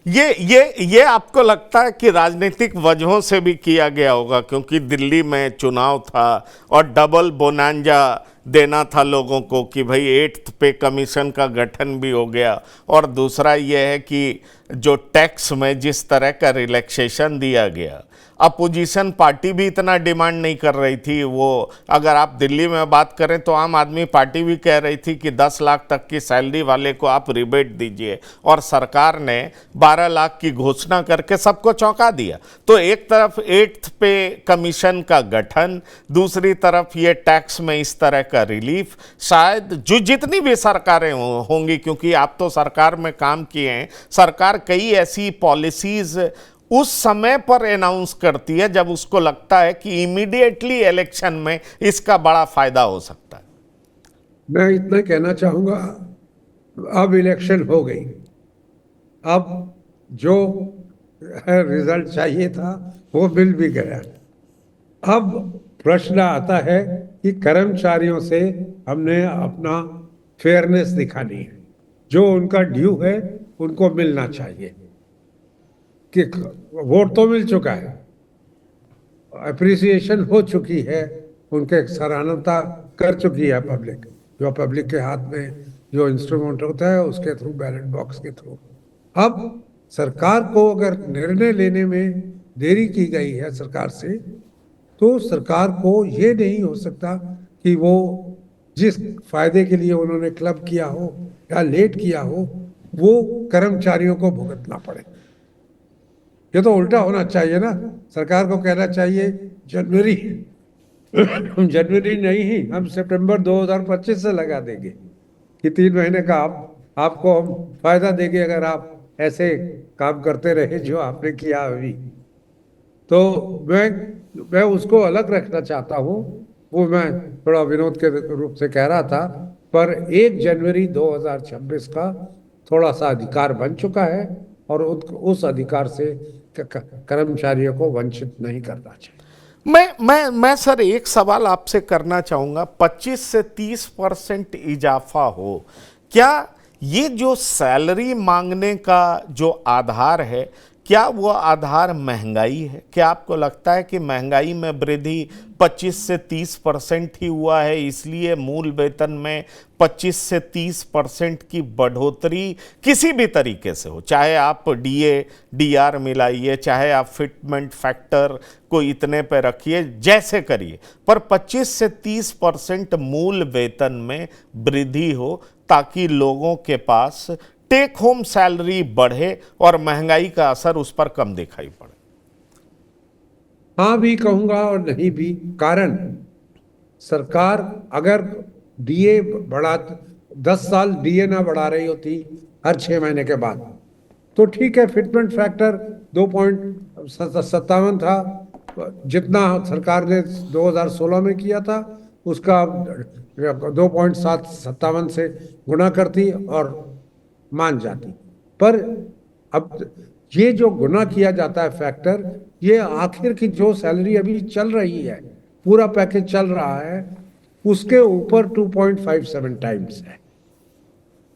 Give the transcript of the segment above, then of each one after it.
ये आपको लगता है कि राजनीतिक वजहों से भी किया गया होगा, क्योंकि दिल्ली में चुनाव था और डबल बोनांजा देना था लोगों को कि भाई 8th पे कमीशन का गठन भी हो गया, और दूसरा ये है कि जो टैक्स में जिस तरह का रिलैक्सेशन दिया गया, अपोजिशन पार्टी भी इतना डिमांड नहीं कर रही थी। वो अगर आप दिल्ली में बात करें तो आम आदमी पार्टी भी कह रही थी कि 10 लाख तक की सैलरी वाले को आप रिबेट दीजिए, और सरकार ने 12 लाख की घोषणा करके सबको चौंका दिया। तो एक तरफ 8th पे कमीशन का गठन, दूसरी तरफ ये टैक्स में इस तरह का रिलीफ, शायद जो जितनी भी सरकारें होंगी, क्योंकि आप तो सरकार में काम किए हैं, सरकार कई ऐसी पॉलिसीज उस समय पर अनाउंस करती है जब उसको लगता है कि इमीडिएटली इलेक्शन में इसका बड़ा फायदा हो सकता है। मैं इतना कहना चाहूंगा, अब इलेक्शन हो गई, अब जो रिजल्ट चाहिए था वो मिल भी गया। अब प्रश्न आता है कि कर्मचारियों से हमने अपना फेयरनेस दिखानी है, जो उनका ड्यू है उनको मिलना चाहिए। कि वोट तो मिल चुका है, अप्रिसिएशन हो चुकी है, उनके सराहना कर चुकी है पब्लिक, जो पब्लिक के हाथ में जो इंस्ट्रूमेंट होता है उसके थ्रू, बैलेट बॉक्स के थ्रू। अब सरकार को अगर निर्णय लेने में देरी की गई है सरकार से, तो सरकार को ये नहीं हो सकता कि वो जिस फायदे के लिए उन्होंने क्लब किया हो या लेट किया हो वो कर्मचारियों को भुगतना पड़े। ये तो उल्टा होना चाहिए ना। सरकार को कहना चाहिए जनवरी जनवरी नहीं ही हम सितंबर 2025 से लगा देंगे कि 3 महीने का आपको हम फायदा देंगे अगर आप ऐसे काम करते रहे जो आपने किया अभी। तो मैं उसको अलग रखना चाहता हूँ, वो मैं थोड़ा विनोद के रूप से कह रहा था। पर 1 जनवरी 2026 का थोड़ा सा अधिकार बन चुका है और उस अधिकार से कर्मचारियों को वंचित नहीं करना चाहिए। मैं सर एक सवाल आपसे करना चाहूंगा। 25 से 30% इजाफा हो, क्या ये जो सैलरी मांगने का जो आधार है, क्या वो आधार महंगाई है? क्या आपको लगता है कि महंगाई में वृद्धि 25 से 30% ही हुआ है, इसलिए मूल वेतन में 25 से 30% की बढ़ोतरी किसी भी तरीके से हो, चाहे आप डीए डीआर मिलाइए, चाहे आप फिटमेंट फैक्टर को इतने पे रखिए, जैसे करिए, पर 25 से 30% मूल वेतन में वृद्धि हो ताकि लोगों के पास टेक होम सैलरी बढ़े और महंगाई का असर उस पर कम दिखाई पड़े? हाँ भी कहूंगा और नहीं भी। कारण सरकार अगर डीए बढ़ा 10 साल डीए ना बढ़ा रही होती हर 6 महीने के बाद, तो ठीक है, फिटमेंट फैक्टर 2.57 था, जितना सरकार ने 2016 में किया था उसका 2.57 से गुणा करती और मान जाती। पर अब ये जो गुना किया जाता है फैक्टर, ये आखिर की जो सैलरी अभी चल रही है, पूरा पैकेज चल रहा है, उसके ऊपर 2.57 टाइम्स है।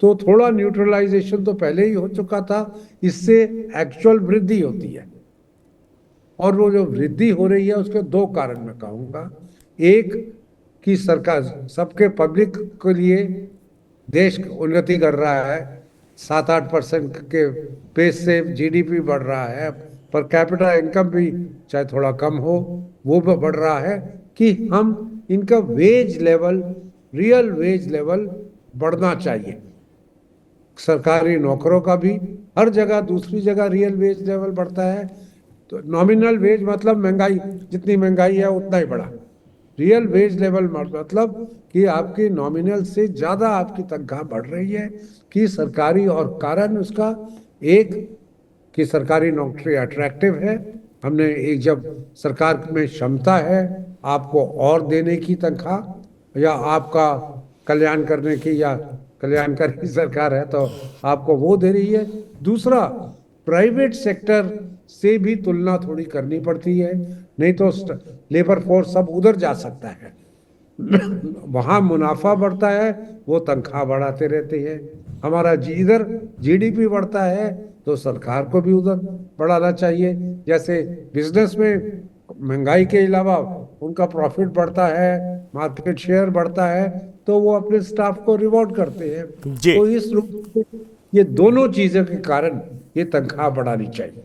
तो थोड़ा न्यूट्रलाइजेशन तो पहले ही हो चुका था, इससे एक्चुअल वृद्धि होती है। और वो जो वृद्धि हो रही है उसके 2 कारण मैं कहूंगा। एक कि सरकार सबके पब्लिक के लिए देश उन्नति कर रहा है, 7-8% के पेस से जीडीपी बढ़ रहा है, पर कैपिटा इनकम भी चाहे थोड़ा कम हो वो भी बढ़ रहा है, कि हम इनका wage level, real wage level बढ़ना चाहिए। सरकारी नौकरों का भी हर जगह, दूसरी जगह रियल वेज लेवल बढ़ता है। तो नॉमिनल वेज मतलब महंगाई, जितनी महंगाई है उतना ही बढ़ा। रियल वेज लेवल मतलब कि आपकी नॉमिनल से ज़्यादा आपकी तनख्वाह बढ़ रही है, कि सरकारी, और कारण उसका एक कि सरकारी नौकरी अट्रैक्टिव है। हमने एक, जब सरकार में क्षमता है आपको और देने की तनख्वाह या आपका कल्याण करने की, या कल्याणकारी सरकार है तो आपको वो दे रही है। दूसरा, प्राइवेट सेक्टर से भी तुलना थोड़ी करनी पड़ती है, नहीं तो लेबर फोर्स सब उधर जा सकता है वहां मुनाफा बढ़ता है, वो तनख्वाह बढ़ाते रहते हैं। हमारा इधर जीडीपी बढ़ता है तो सरकार को भी उधर बढ़ाना चाहिए। जैसे बिजनेस में महंगाई के अलावा उनका प्रॉफिट बढ़ता है, मार्केट शेयर बढ़ता है, तो वो अपने स्टाफ को रिवॉर्ड करते हैं। जी। तो इस रूप से ये दोनों चीजों के कारण ये तनख्वाह बढ़ानी चाहिए।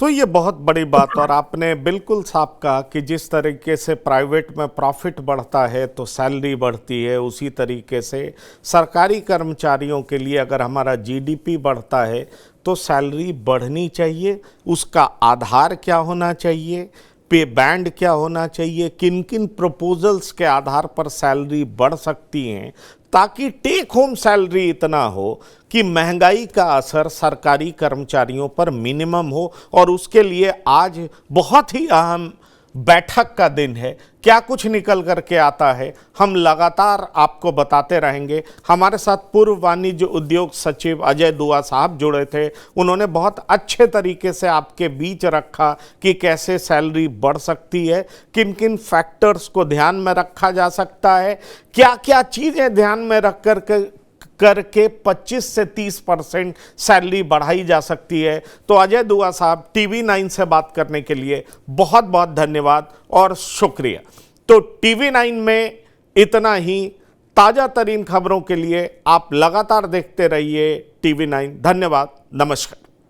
तो ये बहुत बड़ी बात, और आपने बिल्कुल साफ कहा कि जिस तरीके से प्राइवेट में प्रॉफिट बढ़ता है तो सैलरी बढ़ती है, उसी तरीके से सरकारी कर्मचारियों के लिए अगर हमारा जीडीपी बढ़ता है तो सैलरी बढ़नी चाहिए। उसका आधार क्या होना चाहिए, पे बैंड क्या होना चाहिए, किन किन प्रपोजल्स के आधार पर सैलरी बढ़ सकती हैं, ताकि टेक होम सैलरी इतना हो कि महंगाई का असर सरकारी कर्मचारियों पर मिनिमम हो। और उसके लिए आज बहुत ही अहम बैठक का दिन है। क्या कुछ निकल करके आता है हम लगातार आपको बताते रहेंगे। हमारे साथ पूर्व वाणिज्य उद्योग सचिव अजय दुआ साहब जुड़े थे, उन्होंने बहुत अच्छे तरीके से आपके बीच रखा कि कैसे सैलरी बढ़ सकती है, किन किन फैक्टर्स को ध्यान में रखा जा सकता है, क्या क्या चीज़ें ध्यान में रख करके 25 से 30% सैलरी बढ़ाई जा सकती है। तो अजय दुआ साहब, TV9 से बात करने के लिए बहुत बहुत धन्यवाद और शुक्रिया। तो TV9 में इतना ही। ताज़ा तरीन खबरों के लिए आप लगातार देखते रहिए TV9। धन्यवाद, नमस्कार।